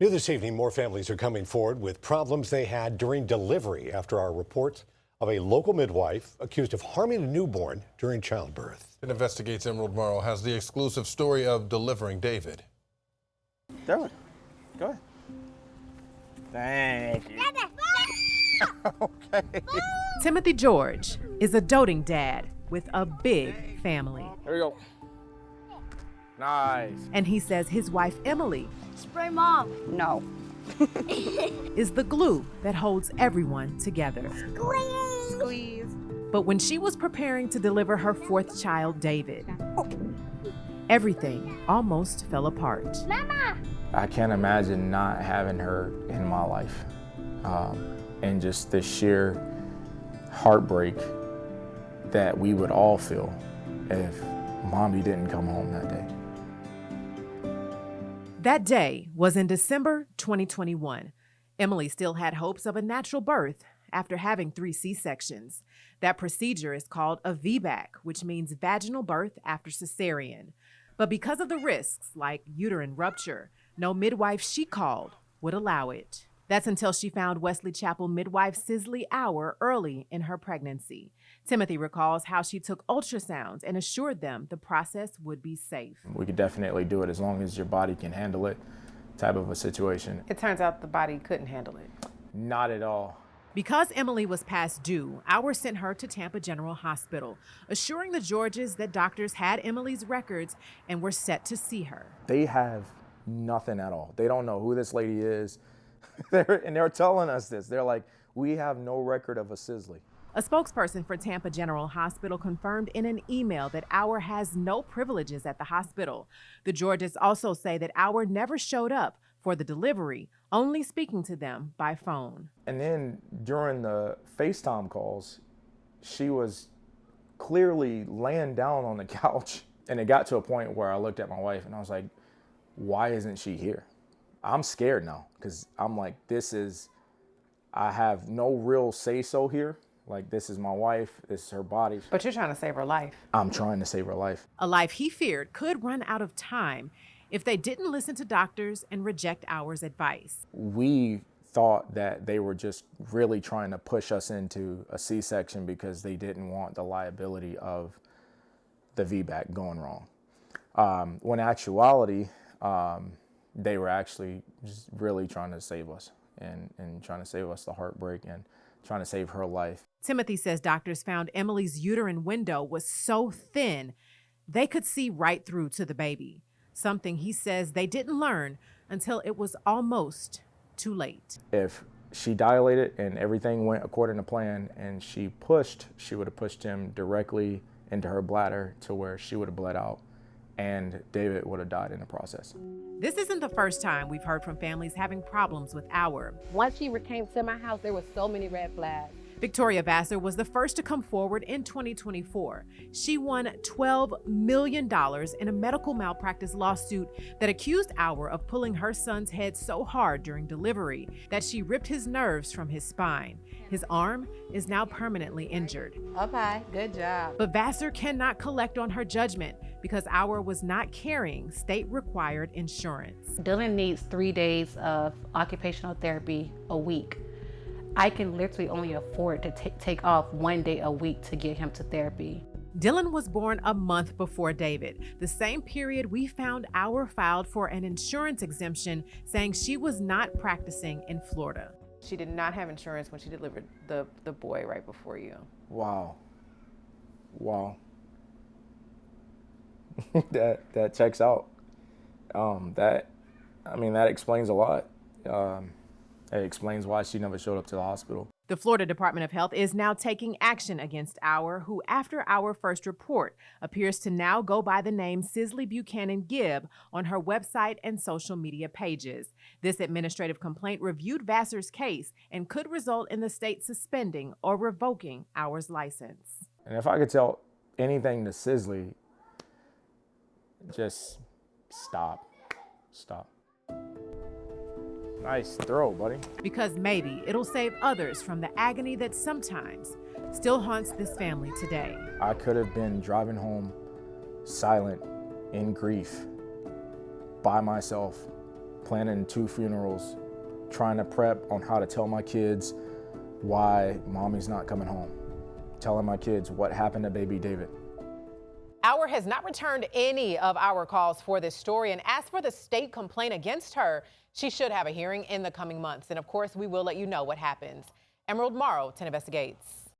New this evening, more families are coming forward with problems they had during delivery after our reports of a local midwife accused of harming a newborn during childbirth. It Investigates Emerald Morrow has the exclusive story of delivering David. Throw it. Go ahead. Thank you. Okay. Timothy George is a doting dad with a big family. There we go. Nice. And he says his wife, Emily, Spray mom. No. is the glue that holds everyone together. Squeeze. But when she was preparing to deliver her fourth child, David, everything almost fell apart. Mama. I can't imagine not having her in my life. And just the sheer heartbreak that we would all feel if Mommy didn't come home that day. That day was in December 2021. Emily still had hopes of a natural birth after having 3 C-sections. That procedure is called a VBAC, which means vaginal birth after cesarean. But because of the risks like uterine rupture, no midwife she called would allow it. That's until she found Wesley Chapel midwife Sisley Hour early in her pregnancy. Timothy recalls how she took ultrasounds and assured them the process would be safe. We could definitely do it as long as your body can handle it, type of a situation. It turns out the body couldn't handle it. Not at all. Because Emily was past due, Hour sent her to Tampa General Hospital, assuring the Georges that doctors had Emily's records and were set to see her. They have nothing at all. They don't know who this lady is. They're telling us this. They're like, we have no record of a Sisley. A spokesperson for Tampa General Hospital confirmed in an email that Hour has no privileges at the hospital. The Georges also say that Hour never showed up for the delivery, only speaking to them by phone. And then during the FaceTime calls, she was clearly laying down on the couch. And it got to a point where I looked at my wife and I was like, why isn't she here? I'm scared now because I'm like, I have no real say-so here. Like, this is my wife, this is her body. But you're trying to save her life. I'm trying to save her life. A life he feared could run out of time if they didn't listen to doctors and reject Hour's advice. We thought that they were just really trying to push us into a C-section because they didn't want the liability of the VBAC going wrong. When in actuality, they were actually just really trying to save us and trying to save us the heartbreak and trying to save her life. Timothy says doctors found Emily's uterine window was so thin they could see right through to the baby, something he says they didn't learn until it was almost too late. If she dilated and everything went according to plan and she would have pushed him directly into her bladder to where she would have bled out and David would have died in the process. This isn't the first time we've heard from families having problems with Hour. Once she came to my house, there were so many red flags. Victoria Vassar was the first to come forward in 2024. She won $12 million in a medical malpractice lawsuit that accused Hour of pulling her son's head so hard during delivery that she ripped his nerves from his spine. His arm is now permanently injured. Okay, good job. But Vassar cannot collect on her judgment because Hour was not carrying state-required insurance. Dylan needs 3 days of occupational therapy a week. I can literally only afford to take off 1 day a week to get him to therapy. Dylan was born a month before David, the same period we found Hour filed for an insurance exemption, saying she was not practicing in Florida. She did not have insurance when she delivered the boy right before you. Wow. that checks out. That explains a lot. It explains why she never showed up to the hospital. The Florida Department of Health is now taking action against Hour, who after our first report appears to now go by the name Sisley Buchanan Gibb on her website and social media pages. This administrative complaint reviewed Vassar's case and could result in the state suspending or revoking Hour's license. And if I could tell anything to Sisley, just stop. Nice throw, buddy. Because maybe it'll save others from the agony that sometimes still haunts this family today. I could have been driving home silent, in grief, by myself, planning 2 funerals, trying to prep on how to tell my kids why mommy's not coming home, telling my kids what happened to baby David. Our has not returned any of our calls for this story, and as for the state complaint against her, she should have a hearing in the coming months. And of course, we will let you know what happens. Emerald Morrow, 10 Investigates.